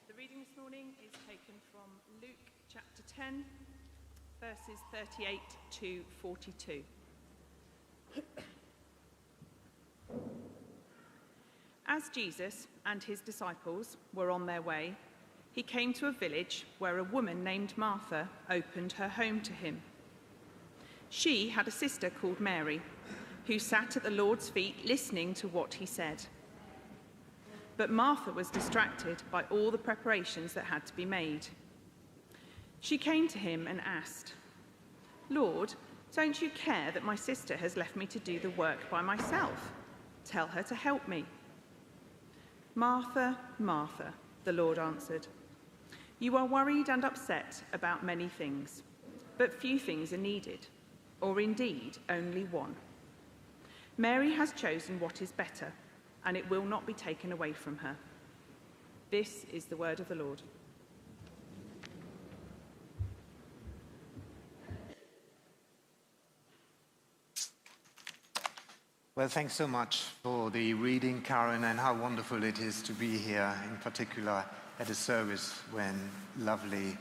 The reading this morning is taken from Luke chapter 10, verses 38 to 42. As Jesus and his disciples were on their way, he came to a village where a woman named Martha opened her home to him. She had a sister called Mary, who sat at the Lord's feet listening to what he said. But Martha was distracted by all the preparations that had to be made. She came to him and asked, "Lord, don't you care that my sister has left me to do the work by myself? Tell her to help me." "Martha, Martha," the Lord answered, "you are worried and upset about many things, but few things are needed, or indeed only one. Mary has chosen what is better, and it will not be taken away from her." This is the word of the Lord. Well, thanks so much for the reading, Karen, and how wonderful it is to be here, in particular at a service when lovely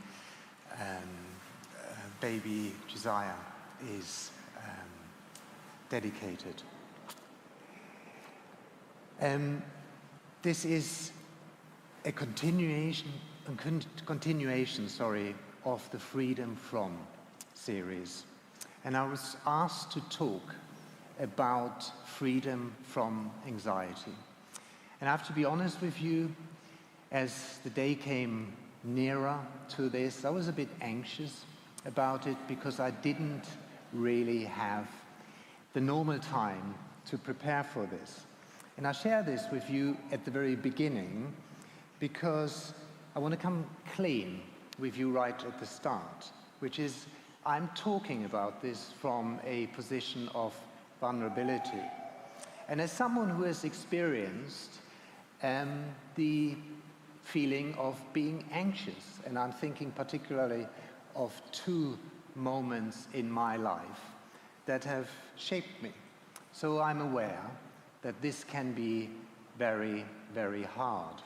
baby Josiah is dedicated. This is a continuation, of the Freedom From series. And I was asked to talk about freedom from anxiety. And I have to be honest with you, as the day came nearer to this, I was a bit anxious about it because I didn't really have the normal time to prepare for this. And I share this with you at the very beginning because I want to come clean with you right at the start, which is I'm talking about this from a position of vulnerability. And as someone who has experienced the feeling of being anxious, and I'm thinking particularly of two moments in my life that have shaped me. So I'm aware that this can be very, very hard.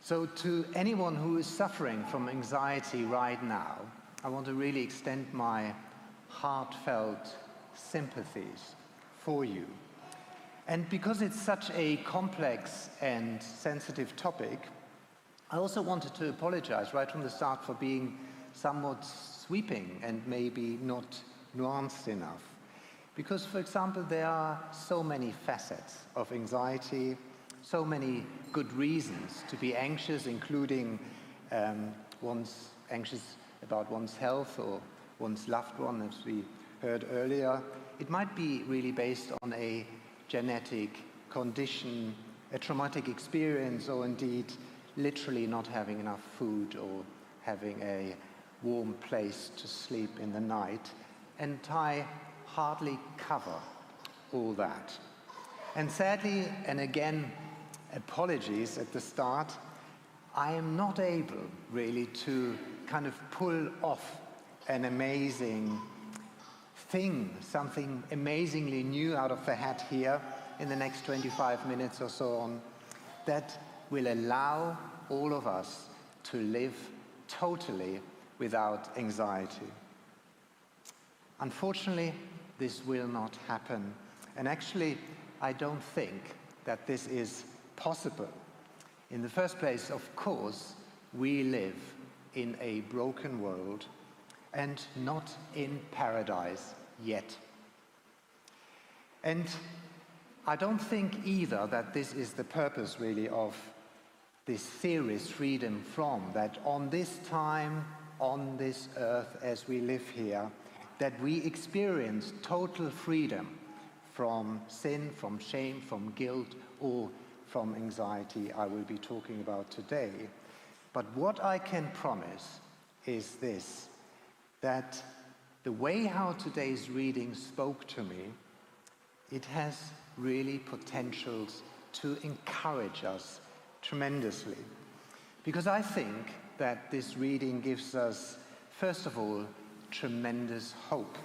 So to anyone who is suffering from anxiety right now, I want to really extend my heartfelt sympathies for you. And because it's such a complex and sensitive topic, I also wanted to apologize right from the start for being somewhat sweeping and maybe not nuanced enough. Because, for example, there are so many facets of anxiety, so many good reasons to be anxious, including one's anxious about one's health or one's loved one, as we heard earlier. It might be really based on a genetic condition, a traumatic experience, or indeed literally not having enough food or having a warm place to sleep in the night. And I hardly cover all that. And sadly, and again, apologies at the start, I am not able really to kind of pull off an amazing thing, something amazingly new out of the hat here in the next 25 minutes or so on, that will allow all of us to live totally without anxiety. Unfortunately, this will not happen. And actually, I don't think that this is possible. In the first place, of course, we live in a broken world and not in paradise yet. And I don't think either that this is the purpose really of this series, Freedom From, that on this time, on this earth as we live here, that we experience total freedom from sin, from shame, from guilt, or from anxiety I will be talking about today. But what I can promise is this, that the way how today's reading spoke to me, it has really potentials to encourage us tremendously. Because I think that this reading gives us, first of all, tremendous hope.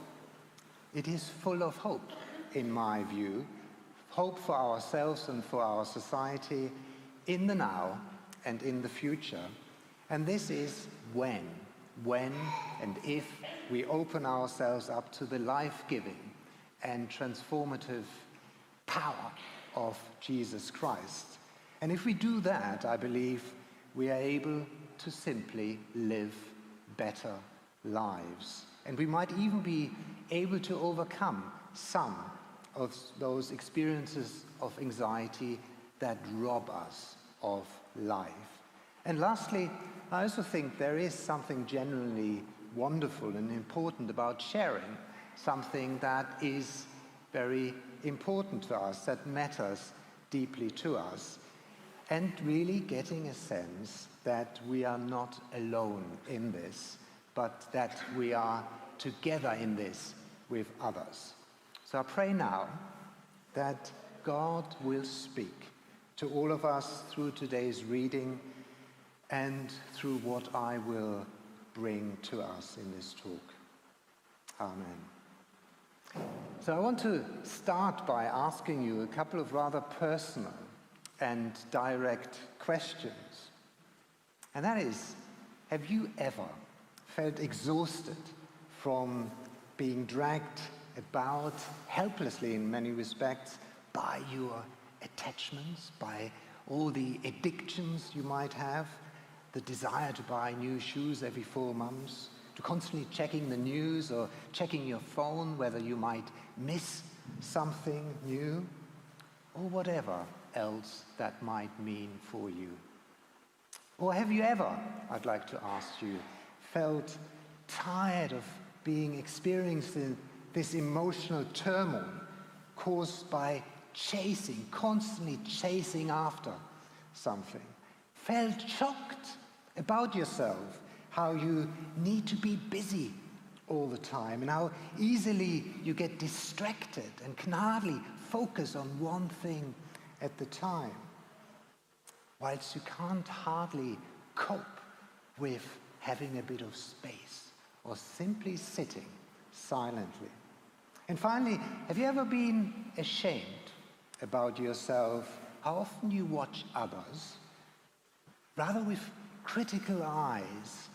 It is full of hope, in my view, hope for ourselves and for our society in the now and in the future. And this is when and if we open ourselves up to the life-giving and transformative power of Jesus Christ. And if we do that, I believe we are able to simply live better lives. And we might even be able to overcome some of those experiences of anxiety that rob us of life. And lastly, I also think there is something genuinely wonderful and important about sharing something that is very important to us, that matters deeply to us, and really getting a sense that we are not alone in this, but that we are together in this with others. So I pray now that God will speak to all of us through today's reading and through what I will bring to us in this talk. Amen. So I want to start by asking you a couple of rather personal and direct questions. And that is, have you ever felt exhausted from being dragged about helplessly in many respects by your attachments, by all the addictions you might have, the desire to buy new shoes every 4 months, to constantly checking the news or checking your phone whether you might miss something new, or whatever else that might mean for you? Or have you ever, I'd like to ask you, felt tired of experiencing this emotional turmoil caused by constantly chasing after something? Felt shocked about yourself, how you need to be busy all the time, and how easily you get distracted and can hardly focus on one thing at the time, whilst you can't hardly cope with having a bit of space or simply sitting silently. And finally, have you ever been ashamed about yourself, how often you watch others rather with critical eyes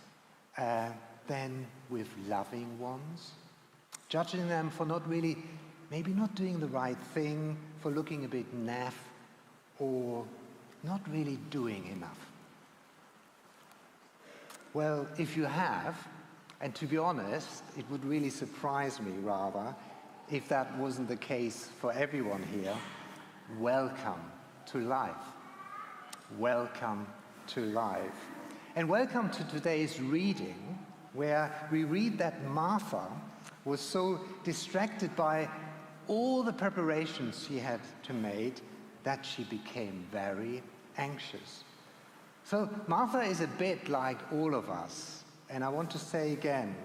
than with loving ones, judging them for maybe not doing the right thing, for looking a bit naff, or not really doing enough? Well, if you have, and to be honest, it would really surprise me rather if that wasn't the case for everyone here, welcome to life. Welcome to life. And welcome to today's reading, where we read that Martha was so distracted by all the preparations she had to make that she became very anxious. So Martha is a bit like all of us, and I want to say again,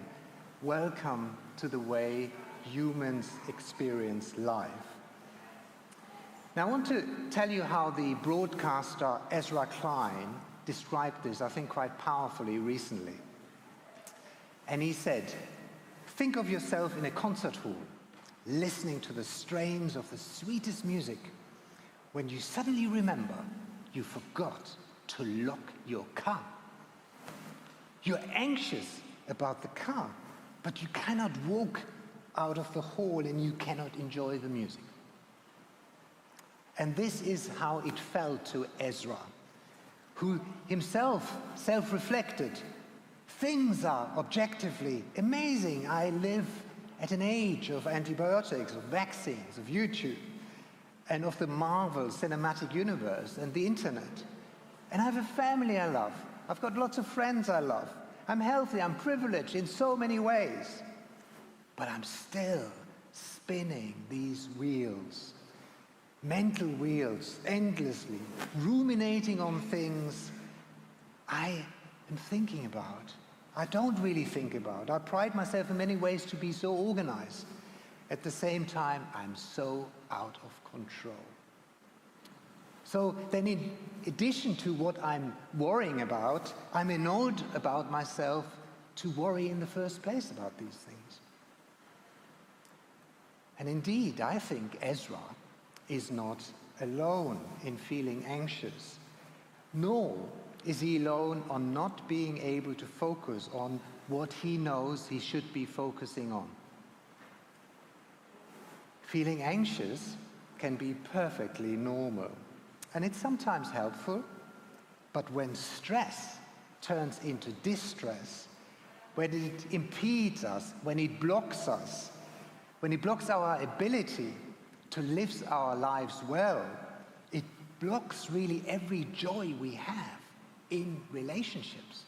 welcome to the way humans experience life. Now I want to tell you how the broadcaster Ezra Klein described this, I think, quite powerfully recently. And he said, think of yourself in a concert hall, listening to the strains of the sweetest music, when you suddenly remember you forgot to lock your car. You're anxious about the car, but you cannot walk out of the hall and you cannot enjoy the music. And this is how it felt to Ezra, who himself self-reflected. Things are objectively amazing. I live at an age of antibiotics, of vaccines, of YouTube, and of the Marvel cinematic universe and the internet. And I have a family I love. I've got lots of friends I love. I'm healthy, I'm privileged in so many ways. But I'm still spinning these wheels, mental wheels, endlessly, ruminating on things I am thinking about. I don't really think about. I pride myself in many ways to be so organized. At the same time, I'm so out of control. So then, in addition to what I'm worrying about, I'm annoyed about myself to worry in the first place about these things. And indeed, I think Ezra is not alone in feeling anxious, nor is he alone on not being able to focus on what he knows he should be focusing on? Feeling anxious can be perfectly normal, and it's sometimes helpful, but when stress turns into distress, when it impedes us, when it blocks us, when it blocks our ability to live our lives well, it blocks really every joy we have in relationships.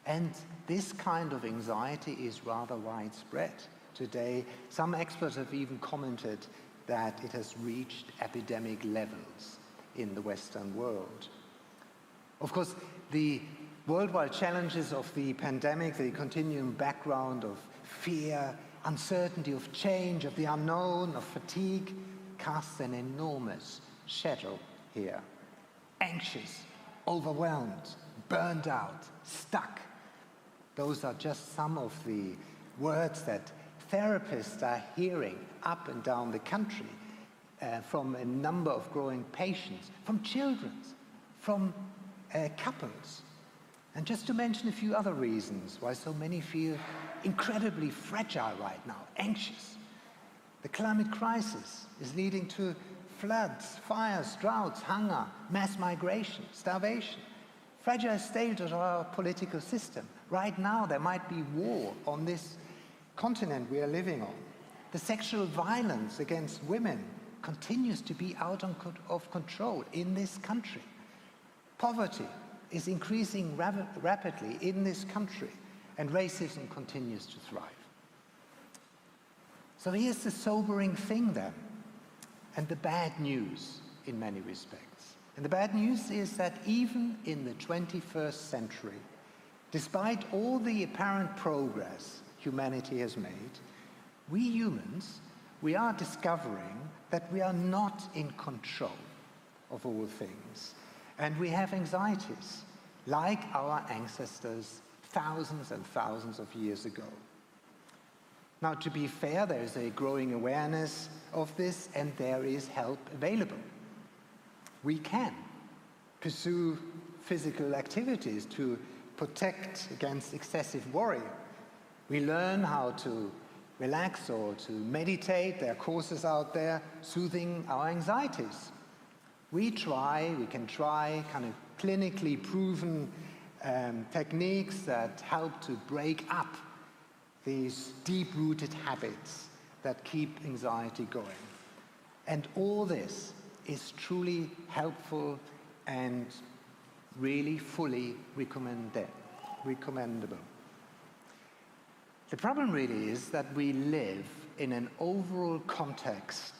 And this kind of anxiety is rather widespread today. Some experts have even commented that it has reached epidemic levels in the Western world. Of course, the worldwide challenges of the pandemic, the continuing background of fear, uncertainty of change, of the unknown, of fatigue, casts an enormous shadow here. Anxious, overwhelmed, burned out, stuck. Those are just some of the words that therapists are hearing up and down the country from a number of growing patients, from children, from couples. And just to mention a few other reasons why so many feel incredibly fragile right now, anxious. The climate crisis is leading to floods, fires, droughts, hunger, mass migration, starvation. Fragile state of our political system. Right now there might be war on this continent we are living on. The sexual violence against women continues to be out of control in this country. Poverty is increasing rapidly in this country, and racism continues to thrive. So here's the sobering thing then, and the bad news in many respects. And the bad news is that even in the 21st century, despite all the apparent progress humanity has made, we humans, we are discovering that we are not in control of all things. And we have anxieties, like our ancestors thousands and thousands of years ago. Now, to be fair, there is a growing awareness of this, and there is help available. We can pursue physical activities to protect against excessive worry. We learn how to relax or to meditate. There are courses out there soothing our anxieties. We can try kind of clinically proven techniques that help to break up these deep-rooted habits that keep anxiety going. And all this is truly helpful and really fully recommendable. The problem really is that we live in an overall context.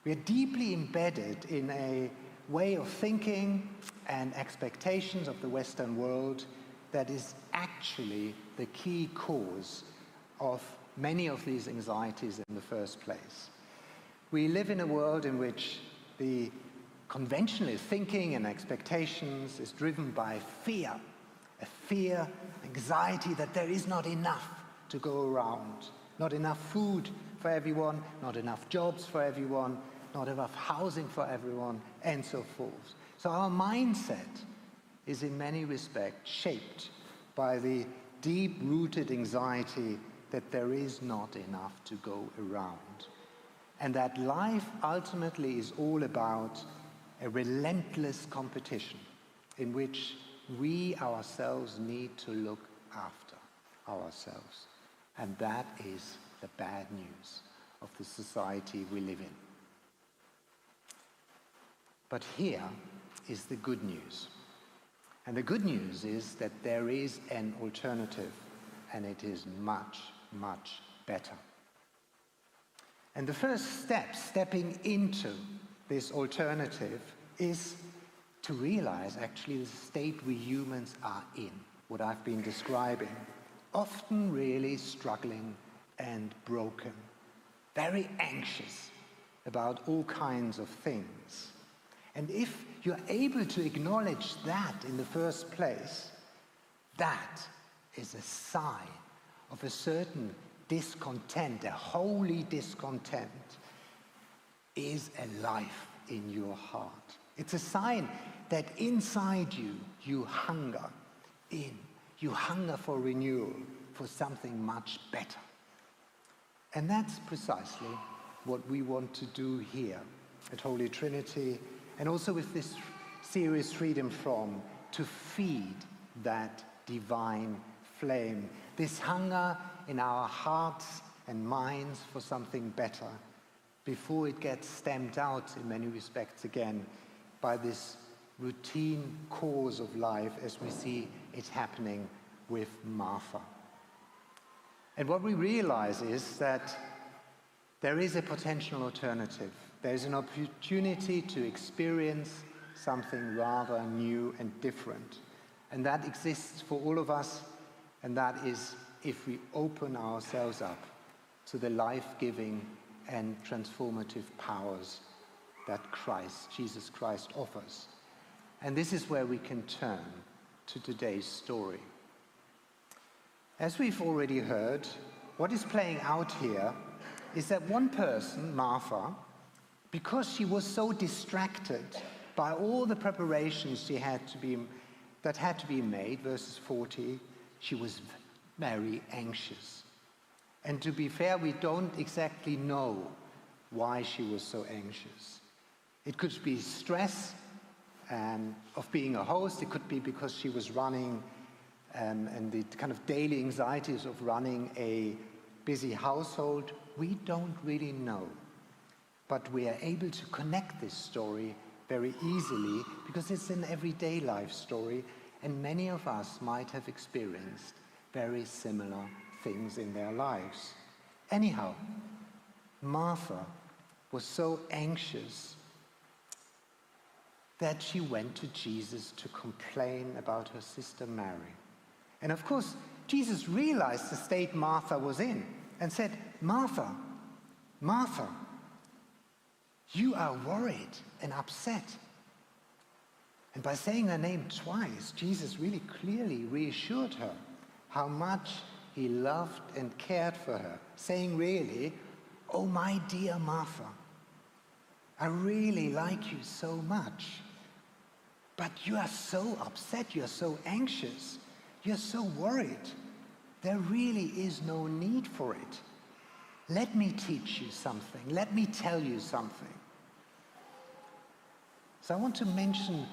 We are deeply embedded in a way of thinking and expectations of the Western world that is actually the key cause of many of these anxieties in the first place. We live in a world in which the conventional thinking and expectations is driven by fear, anxiety that there is not enough to go around, not enough food for everyone, not enough jobs for everyone, not enough housing for everyone, and so forth. So our mindset is in many respects shaped by the deep-rooted anxiety that there is not enough to go around, and that life ultimately is all about a relentless competition in which we ourselves need to look after ourselves. And that is the bad news of the society we live in. But here is the good news. And the good news is that there is an alternative, and it is much, much better. And the first step, stepping into this alternative, is to realize actually the state we humans are in, what I've been describing, often really struggling and broken, very anxious about all kinds of things. And if you're able to acknowledge that in the first place, that is a sign of a certain discontent, a holy discontent is alive in your heart. It's a sign that inside you, you hunger for renewal, for something much better. And that's precisely what we want to do here at Holy Trinity, and also with this series, Freedom From, to feed that divine flame, this hunger in our hearts and minds for something better, before it gets stamped out in many respects again by this routine course of life as we see it happening with Martha. And what we realize is that there is a potential alternative. There is an opportunity to experience something rather new and different. And that exists for all of us, and that is if we open ourselves up to the life-giving and transformative powers that Jesus Christ offers. And this is where we can turn to today's story. As we've already heard, what is playing out here is that one person, Martha, because she was so distracted by all the preparations that had to be made, verses 40, she was very anxious. And to be fair, we don't exactly know why she was so anxious. It could be stress of being a host. It could be because she was running and the kind of daily anxieties of running a busy household. We don't really know. But we are able to connect this story very easily because it's an everyday life story, and many of us might have experienced very similar things in their lives. Anyhow, Martha was so anxious that she went to Jesus to complain about her sister Mary. And of course, Jesus realized the state Martha was in and said, "Martha, Martha, you are worried and upset." And by saying her name twice, Jesus really clearly reassured her how much he loved and cared for her, saying really, "Oh, my dear Martha, I really like you so much, but you are so upset, you are so anxious, you're so worried. There really is no need for it. Let me teach you something. Let me tell you something." So I want to mention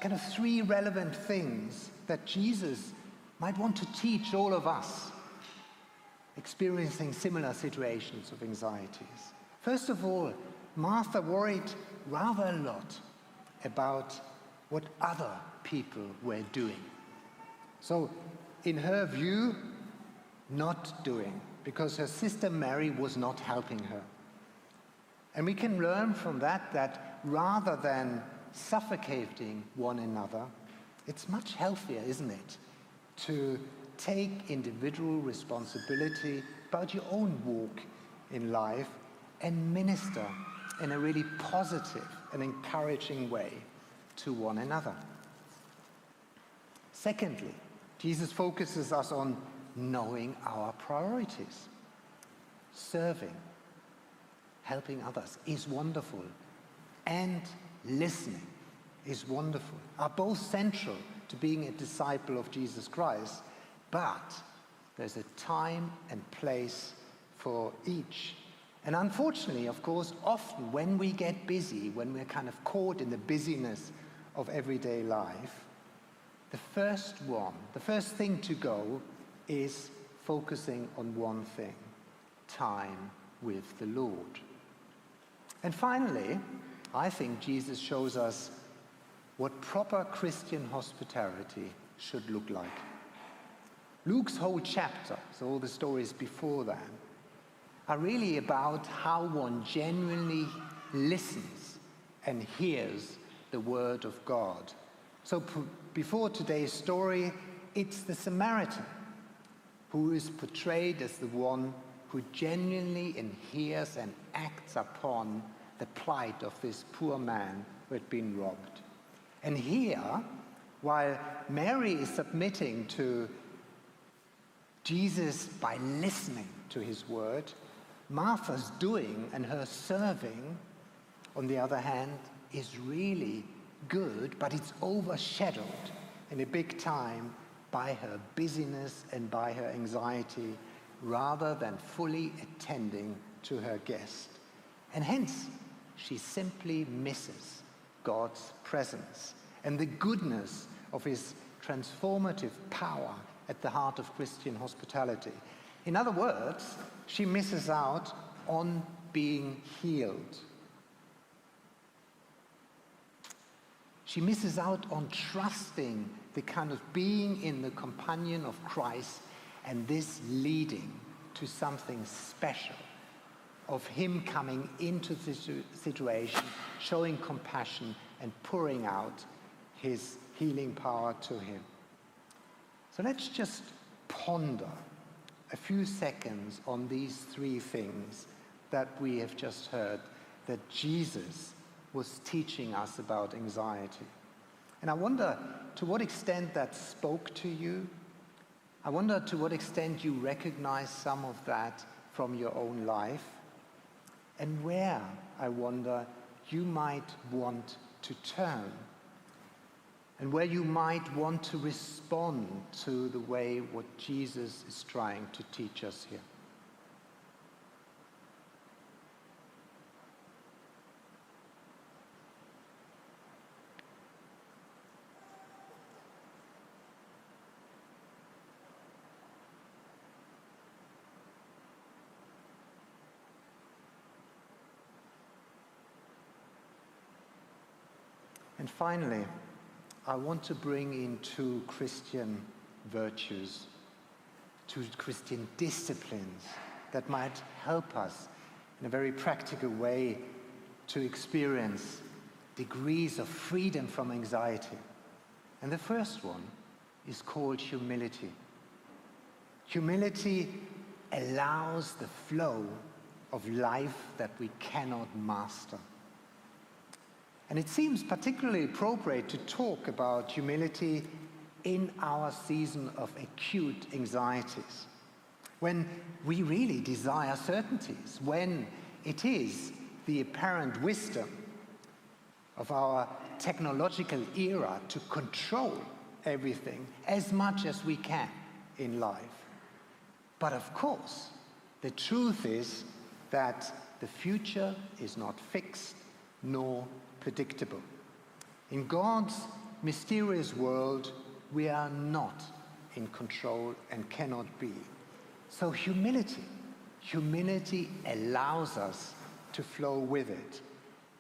kind of 3 relevant things that Jesus might want to teach all of us experiencing similar situations of anxieties. First of all, Martha worried rather a lot about what other people were doing. So in her view, not doing, because her sister Mary was not helping her. And we can learn from that rather than suffocating one another, it's much healthier, isn't it, to take individual responsibility about your own walk in life and minister in a really positive and encouraging way to one another. Secondly, Jesus focuses us on knowing our priorities. Serving, helping others is wonderful, and listening is wonderful, are both central to being a disciple of Jesus Christ, but there's a time and place for each. And unfortunately, of course, often when we get busy, when we're kind of caught in the busyness of everyday life, the first thing to go is focusing on one thing: time with the Lord. And finally, I think Jesus shows us what proper Christian hospitality should look like. Luke's whole chapter, so all the stories before that, are really about how one genuinely listens and hears the word of God. So before today's story, it's the Samaritan who is portrayed as the one who genuinely hears and acts upon the plight of this poor man who had been robbed. And here, while Mary is submitting to Jesus by listening to his word, Martha's doing and her serving, on the other hand, is really good, but it's overshadowed in a big time by her busyness and by her anxiety, rather than fully attending to her guest. And hence, she simply misses God's presence and the goodness of his transformative power at the heart of Christian hospitality. In other words, she misses out on being healed. She misses out on trusting the kind of being in the companion of Christ, and this leading to something special, of him coming into the situation, showing compassion and pouring out his healing power to him. So let's just ponder a few seconds on these three things that we have just heard that Jesus was teaching us about anxiety. And I wonder to what extent that spoke to you. I wonder to what extent you recognize some of that from your own life. And where, I wonder, you might want to turn. And where you might want to respond to the way what Jesus is trying to teach us here. And finally, I want to bring in two Christian virtues, two Christian disciplines that might help us in a very practical way to experience degrees of freedom from anxiety. And the first one is called humility. Humility allows the flow of life that we cannot master. And it seems particularly appropriate to talk about humility in our season of acute anxieties, when we really desire certainties, when it is the apparent wisdom of our technological era to control everything as much as we can in life. But of course, the truth is that the future is not fixed nor predictable. In God's mysterious world, we are not in control and cannot be. So humility allows us to flow with it.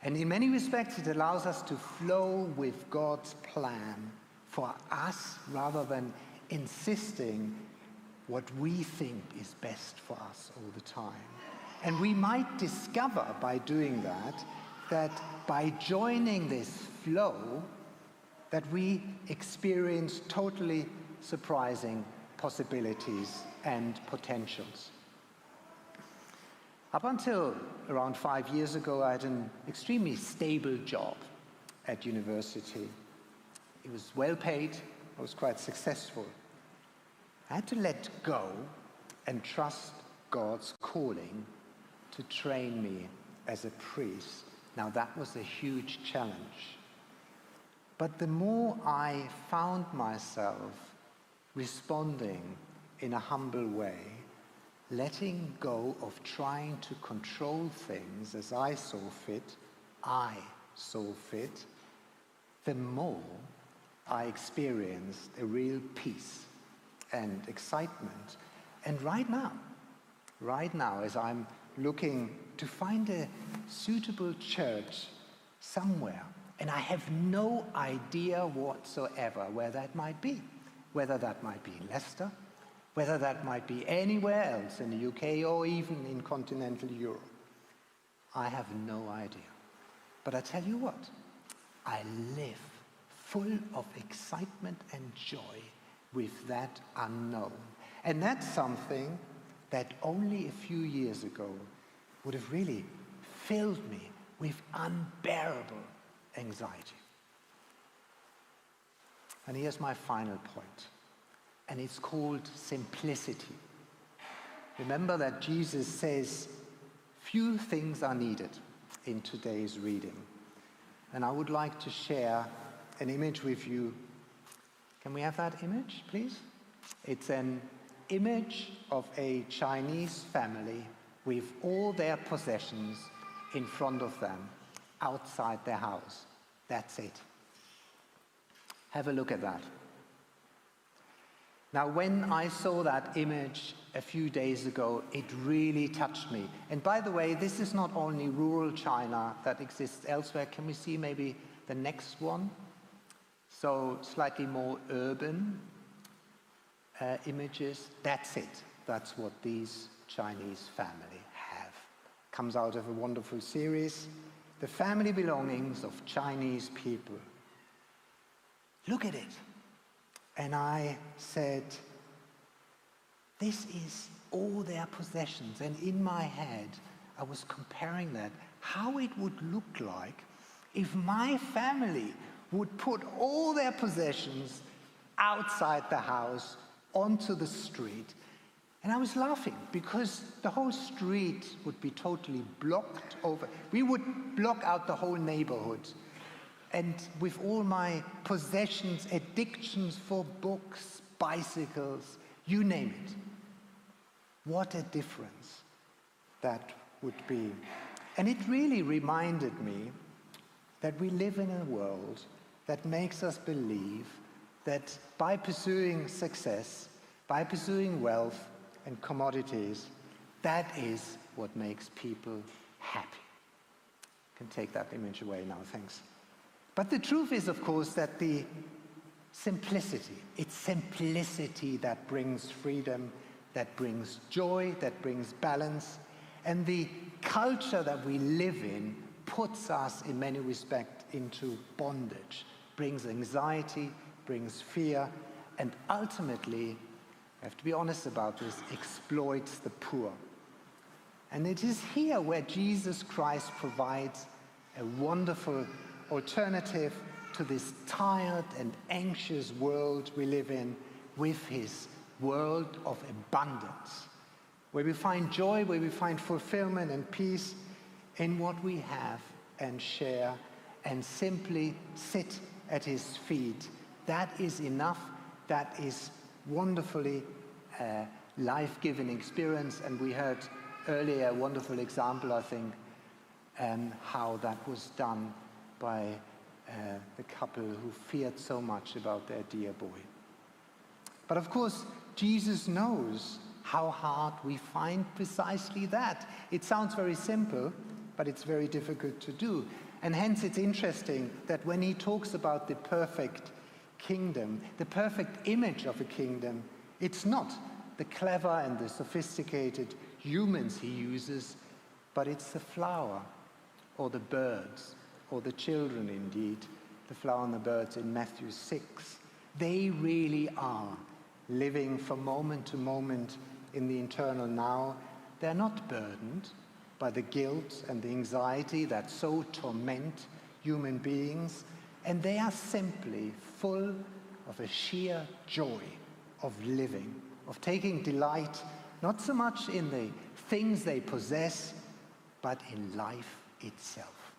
And in many respects, it allows us to flow with God's plan for us rather than insisting what we think is best for us all the time. And we might discover by doing that by joining this flow, that we experience totally surprising possibilities and potentials. Up until around 5 years ago, I had an extremely stable job at university. It was well paid, I was quite successful. I had to let go and trust God's calling to train me as a priest. Now that was a huge challenge. But the more I found myself responding in a humble way, letting go of trying to control things as I saw fit, the more I experienced a real peace and excitement. And right now, as I'm looking to find a suitable church somewhere, and I have no idea whatsoever where that might be, whether that might be in Leicester, whether that might be anywhere else in the UK or even in continental Europe. I have no idea. But I tell you what, I live full of excitement and joy with that unknown. And that's something that only a few years ago would have really filled me with unbearable anxiety. And here's my final point, and it's called simplicity. Remember that Jesus says few things are needed in today's reading. And I would like to share an image with you. Can we have that image, please? It's an image of a Chinese family with all their possessions in front of them, outside their house. That's it. Have a look at that. Now, when I saw that image a few days ago, it really touched me. And by the way, this is not only rural China that exists elsewhere. Can we see maybe the next one? So slightly more urban images. That's it. That's what these Chinese family have. Comes out of a wonderful series, The Family Belongings of Chinese People. Look at it. And I said, this is all their possessions. And in my head, I was comparing that, how it would look like if my family would put all their possessions outside the house, onto the street. And I was laughing because the whole street would be totally blocked over. We would block out the whole neighborhood. And with all my possessions, addictions for books, bicycles, you name it. What a difference that would be. And it really reminded me that we live in a world that makes us believe that by pursuing success, by pursuing wealth and commodities, that is what makes people happy. You can take that image away now, thanks. But the truth is, of course, that the simplicity, it's simplicity that brings freedom, that brings joy, that brings balance. And the culture that we live in puts us, in many respects, into bondage, brings anxiety, brings fear, and ultimately, I have to be honest about this, exploits the poor. And it is here where Jesus Christ provides a wonderful alternative to this tired and anxious world we live in, with his world of abundance, where we find joy, where we find fulfillment and peace in what we have and share, and simply sit at his feet. That is enough. That is wonderfully life-giving experience. And we heard earlier a wonderful example, I think, how that was done by the couple who feared so much about their dear boy. But of course, Jesus knows how hard we find precisely that. It sounds very simple, but it's very difficult to do. And hence it's interesting that when he talks about the perfect kingdom, the perfect image of a kingdom, it's not the clever and the sophisticated humans he uses, but it's the flower or the birds or the children indeed, the flower and the birds in Matthew 6. They really are living from moment to moment in the eternal now. They're not burdened by the guilt and the anxiety that so torment human beings, and they are simply full of a sheer joy of living, of taking delight, not so much in the things they possess, but in life itself.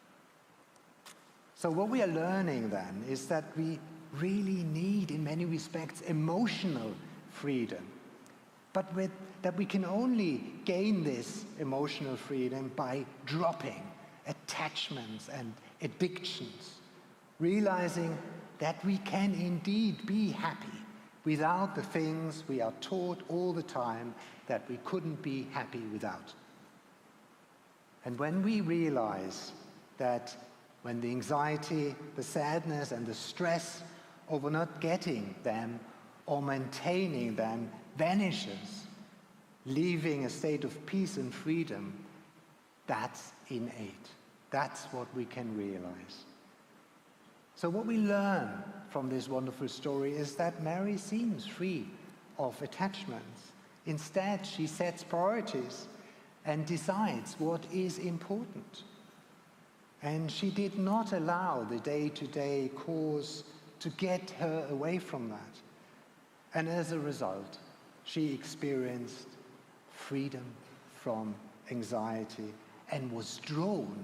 So what we are learning then is that we really need, in many respects, emotional freedom, but that we can only gain this emotional freedom by dropping attachments and addictions, realizing that we can indeed be happy without the things we are taught all the time that we couldn't be happy without. And when we realize that when the anxiety, the sadness, and the stress over not getting them or maintaining them vanishes, leaving a state of peace and freedom, that's innate. That's what we can realize. So what we learn from this wonderful story is that Mary seems free of attachments. Instead, she sets priorities and decides what is important. And she did not allow the day-to-day course to get her away from that. And as a result, she experienced freedom from anxiety and was drawn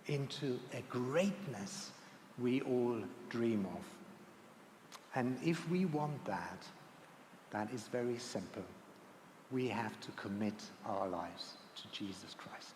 into a greatness we all dream of. And if we want that, that is very simple. We have to commit our lives to Jesus Christ.